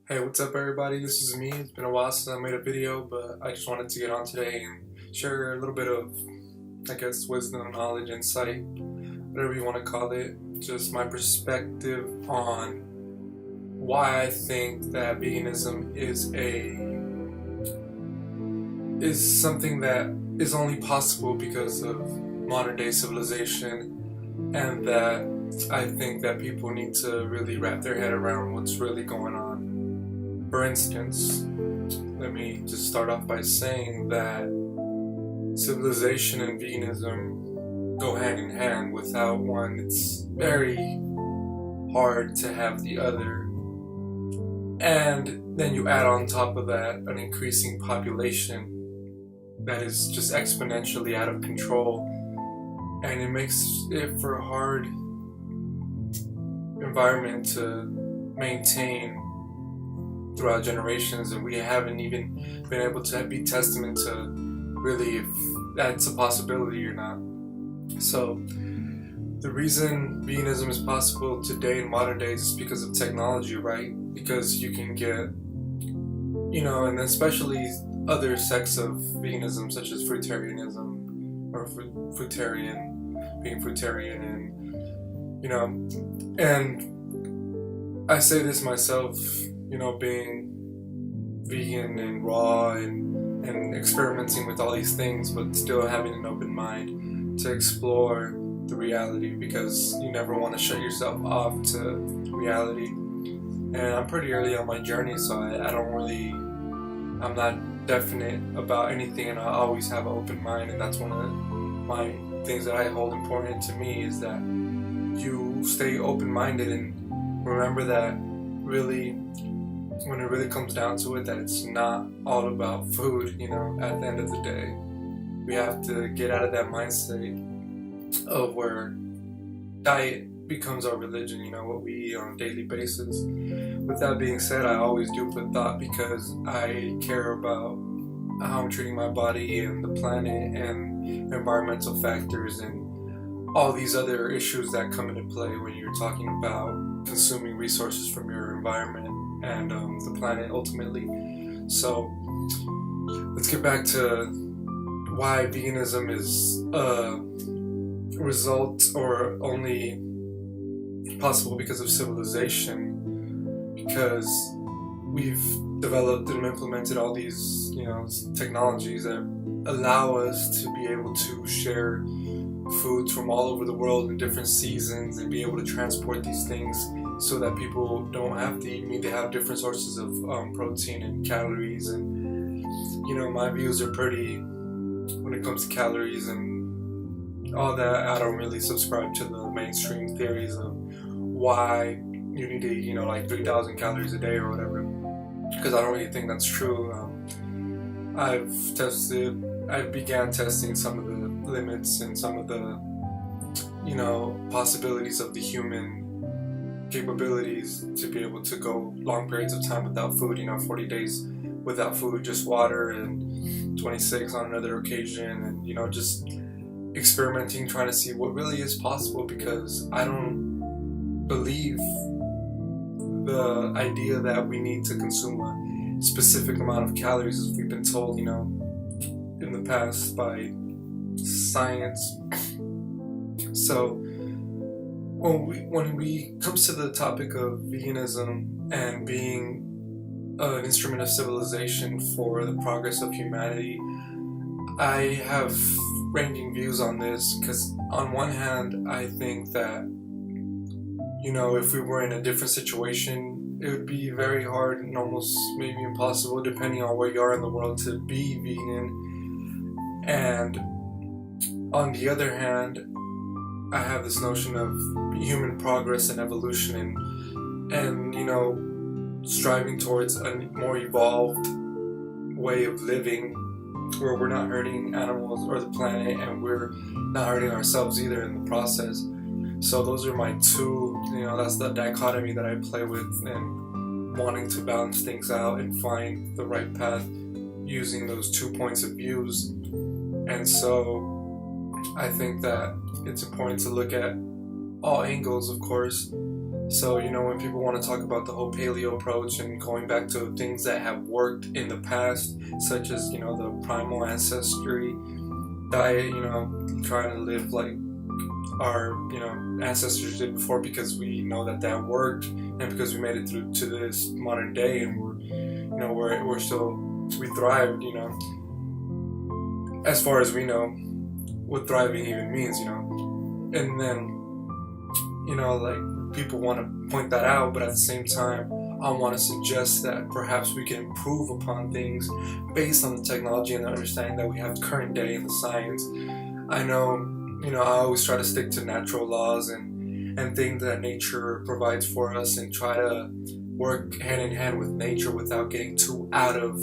Hey, what's up everybody? This is me. It's been a while since I made a video, but I just wanted to get on today and share a little bit of, wisdom, knowledge, insight, whatever you want to call it. Just my perspective on why I think that veganism is something that is only possible because of modern day civilization, and that I think that people need to really wrap their head around what's really going on. For instance, let me just start off by saying that civilization and veganism go hand in hand. Without one, it's very hard to have the other. And then you add on top of that an increasing population that is just exponentially out of control, and it makes it for a hard environment to maintain throughout generations, and we haven't even been able to be testament to really if that's a possibility or not. So the reason veganism is possible today in modern days is because of technology, right? Because you can get, and especially other sects of veganism such as fruitarianism or being fruitarian, and I say this myself, being vegan and raw and experimenting with all these things, but still having an open mind to explore the reality, because you never want to shut yourself off to reality. And I'm pretty early on my journey, so I'm not definite about anything, and I always have an open mind, and that's one of my things that I hold important to me, is that you stay open-minded and remember that really, when it really comes down to it, that it's not all about food. At the end of the day, we have to get out of that mindset of where diet becomes our religion, what we eat on a daily basis. With that being said, I always do put thought, because I care about how I'm treating my body and the planet and environmental factors and all these other issues that come into play when you're talking about consuming resources from your environment and the planet ultimately. So let's get back to why veganism is a result or only possible because of civilization, because we've developed and implemented all these technologies that allow us to be able to share foods from all over the world in different seasons and be able to transport these things so that people don't have to eat meat. They have different sources of protein and calories, and my views are pretty, when it comes to calories and all that, I don't really subscribe to the mainstream theories of why you need to eat 3,000 calories a day or whatever, because I don't really think that's true. I began testing some of the limits and some of the possibilities of the human capabilities to be able to go long periods of time without food, 40 days without food, just water, and 26 on another occasion, and just experimenting, trying to see what really is possible, because I don't believe the idea that we need to consume a specific amount of calories, as we've been told, in the past by science. So when we comes to the topic of veganism and being an instrument of civilization for the progress of humanity, I have ranging views on this, because on one hand, I think that if we were in a different situation, it would be very hard and almost maybe impossible, depending on where you are in the world, to be vegan. And on the other hand, I have this notion of human progress and evolution, and striving towards a more evolved way of living, where we're not hurting animals or the planet, and we're not hurting ourselves either in the process. So those are my two, that's the dichotomy that I play with, and wanting to balance things out and find the right path using those 2 points of views. And so I think that it's important to look at all angles, of course, So, when people want to talk about the whole paleo approach and going back to things that have worked in the past, such as, the primal ancestry diet, trying to live like our, ancestors did before, because we know that worked, and because we made it through to this modern day, and we're still, we thrived, as far as we know what thriving even means, and then, like, people want to point that out, but at the same time, I want to suggest that perhaps we can improve upon things based on the technology and the understanding that we have current day in the science. I know, I always try to stick to natural laws and things that nature provides for us, and try to work hand in hand with nature without getting too out of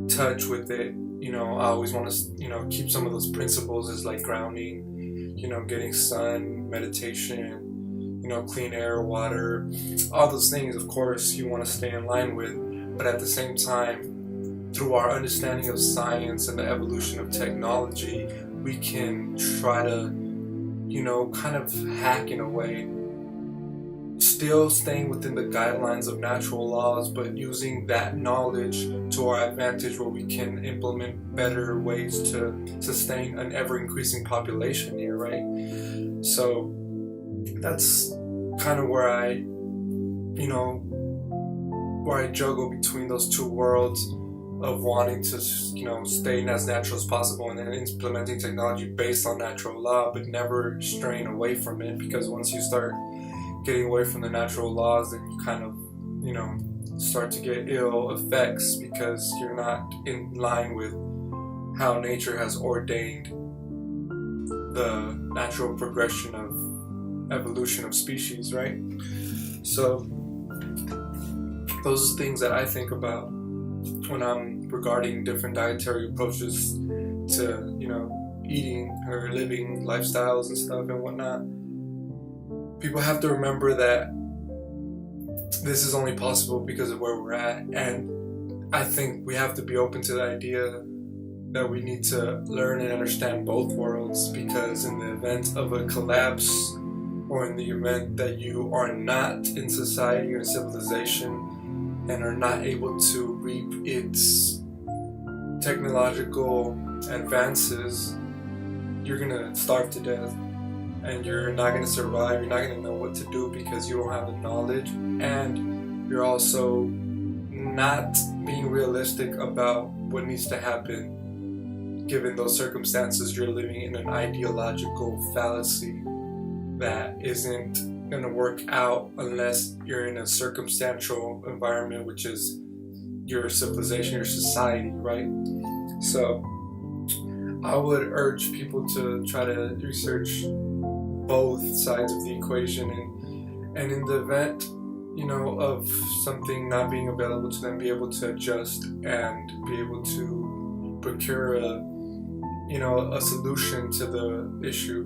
touch with it. I always want to, keep some of those principles as like grounding, getting sun, meditation, clean air, water, all those things, of course, you want to stay in line with. But at the same time, through our understanding of science and the evolution of technology, we can try to, kind of hack in a way, still staying within the guidelines of natural laws, but using that knowledge to our advantage, where we can implement better ways to sustain an ever-increasing population here, right? So that's kind of where I juggle between those two worlds of wanting to, stay as natural as possible, and then implementing technology based on natural law, but never straying away from it, because once you start getting away from the natural laws, then you kind of, start to get ill effects, because you're not in line with how nature has ordained the natural progression of evolution of species, right? So those are things that I think about when I'm regarding different dietary approaches to, eating or living lifestyles and stuff and whatnot. People have to remember that this is only possible because of where we're at, and I think we have to be open to the idea that we need to learn and understand both worlds, because in the event of a collapse, or in the event that you are not in society or in civilization and are not able to reap its technological advances, you're gonna starve to death, and you're not gonna survive. You're not gonna know what to do because you don't have the knowledge, and you're also not being realistic about what needs to happen given those circumstances. You're living in an ideological fallacy that isn't going to work out unless you're in a circumstantial environment, which is your civilization, your society, right? So I would urge people to try to research both sides of the equation, and in the event, of something not being available to them, be able to adjust and be able to procure a solution to the issue,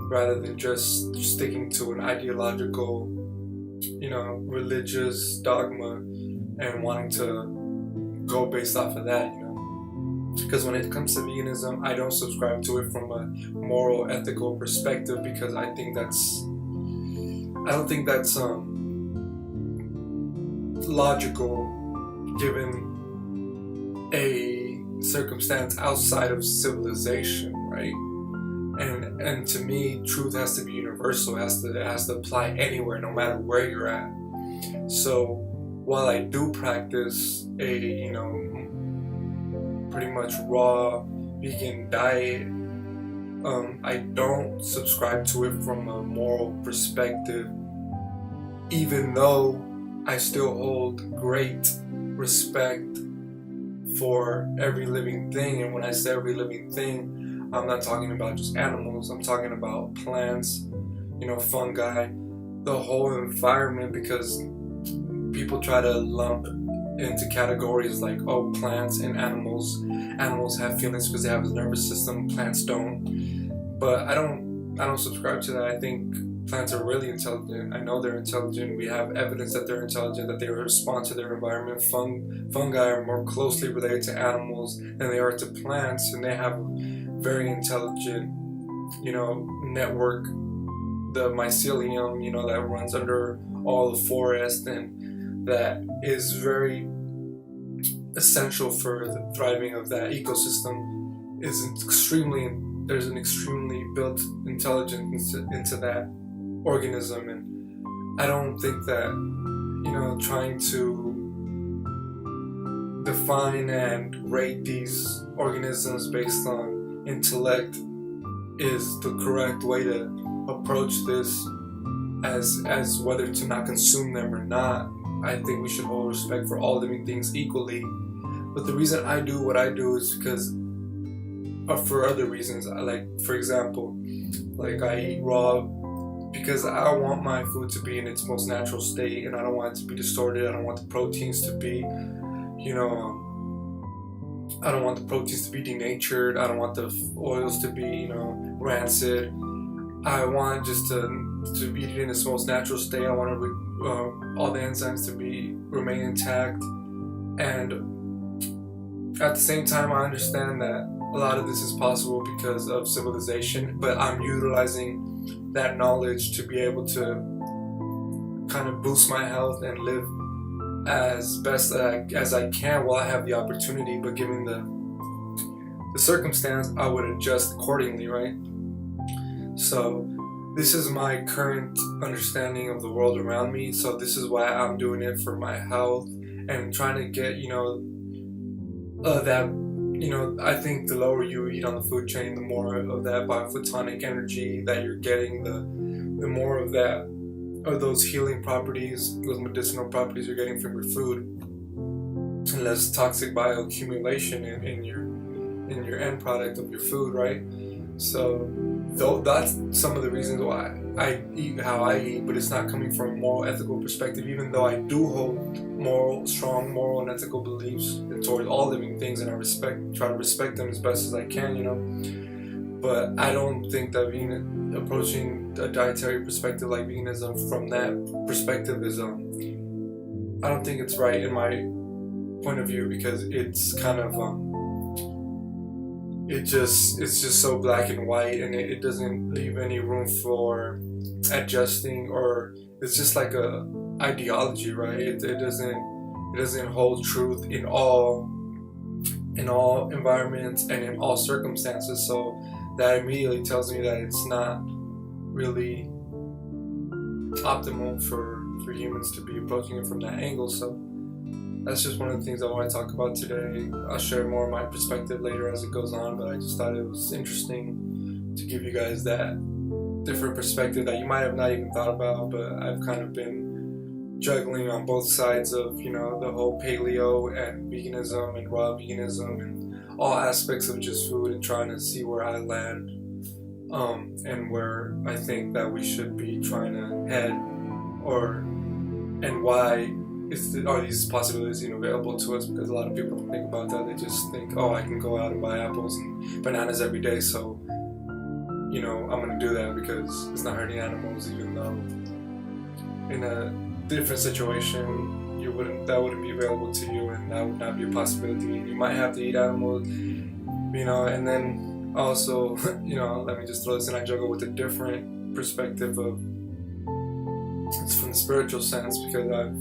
rather than just sticking to an ideological, religious dogma and wanting to go based off of that, Because when it comes to veganism, I don't subscribe to it from a moral, ethical perspective, because I don't think that's logical, given a circumstance outside of civilization, right? And to me, truth has to be universal. It has to apply anywhere, no matter where you're at. So while I do practice a pretty much raw vegan diet, I don't subscribe to it from a moral perspective, even though I still hold great respect for every living thing. And when I say every living thing, I'm not talking about just animals. I'm talking about plants, fungi, the whole environment, because people try to lump into categories like, oh, plants and animals have feelings because they have a nervous system, plants don't. But I don't subscribe to that. I think plants are really intelligent. I know they're intelligent. We have evidence that they're intelligent, that they respond to their environment. Fungi are more closely related to animals than they are to plants, and they have a very intelligent, network the mycelium, you know, that runs under all the forest and that is very essential for the thriving of that ecosystem, there's an extremely built intelligence into that organism. And I don't think that, you know, trying to define and rate these organisms based on intellect is the correct way to approach this, as whether to not consume them or not. I think we should hold respect for all living things equally. But the reason I do what I do is because for other reasons. Like, for example, like I eat raw because I want my food to be in its most natural state, and I don't want it to be distorted. I don't want the proteins to be, you know, I don't want the proteins to be denatured. I don't want the oils to be, you know, rancid. I want just to be in its most natural state. I want all the enzymes to remain intact. And at the same time, I understand that a lot of this is possible because of civilization, but I'm utilizing that knowledge to be able to kind of boost my health and live as best as I can while I have the opportunity. But given the circumstance, I would adjust accordingly, right? So this is my current understanding of the world around me. So this is why I'm doing it, for my health and trying to get, you know, that, you know, I think the lower you eat on the food chain, the more of that biophotonic energy that you're getting, the more of that, of those healing properties, those medicinal properties you're getting from your food, and less toxic bioaccumulation in your end product of your food, right? So that's some of the reasons why I eat how I eat, but it's not coming from a moral, ethical perspective, even though I do hold strong moral and ethical beliefs towards all living things, and I try to respect them as best as I can, you know. But I don't think that approaching a dietary perspective like veganism from that perspective is, I don't think it's right in my point of view, because it's kind of, it's just so black and white, and it doesn't leave any room for adjusting, or it's just like a ideology, right? It doesn't hold truth in all environments and in all circumstances. So that immediately tells me that it's not really optimal for humans to be approaching it from that angle. So that's just one of the things I want to talk about today. I'll share more of my perspective later as it goes on, but I just thought it was interesting to give you guys that different perspective that you might have not even thought about. But I've kind of been juggling on both sides of, you know, the whole paleo and veganism and raw veganism and all aspects of just food, and trying to see where I land, and where I think that we should be trying to head, and why are these possibilities even available to us? Because a lot of people don't think about that. They just think, oh, I can go out and buy apples and bananas every day, so, you know, I'm going to do that because it's not hurting animals, even though in a different situation that wouldn't be available to you, and that would not be a possibility. You might have to eat animals, you know. And then also, you know, let me just throw this in, I juggle with a different perspective of, it's from the spiritual sense, because I've,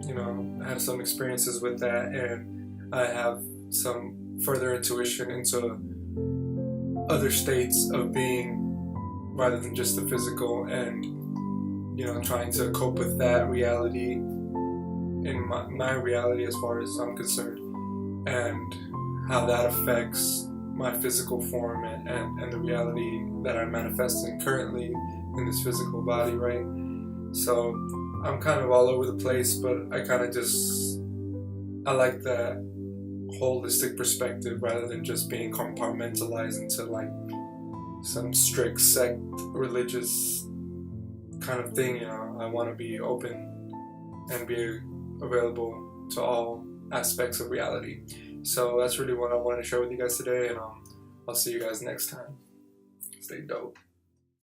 you know, had some experiences with that, and I have some further intuition into other states of being rather than just the physical, and, you know, trying to cope with that reality in my reality as far as I'm concerned, and how that affects my physical form and the reality that I'm manifesting currently in this physical body, right? So I'm kind of all over the place, but I like that holistic perspective rather than just being compartmentalized into like some strict sect religious kind of thing, you know. I want to be open and be available to all aspects of reality. So that's really what I wanted to share with you guys today, and I'll see you guys next time. Stay dope.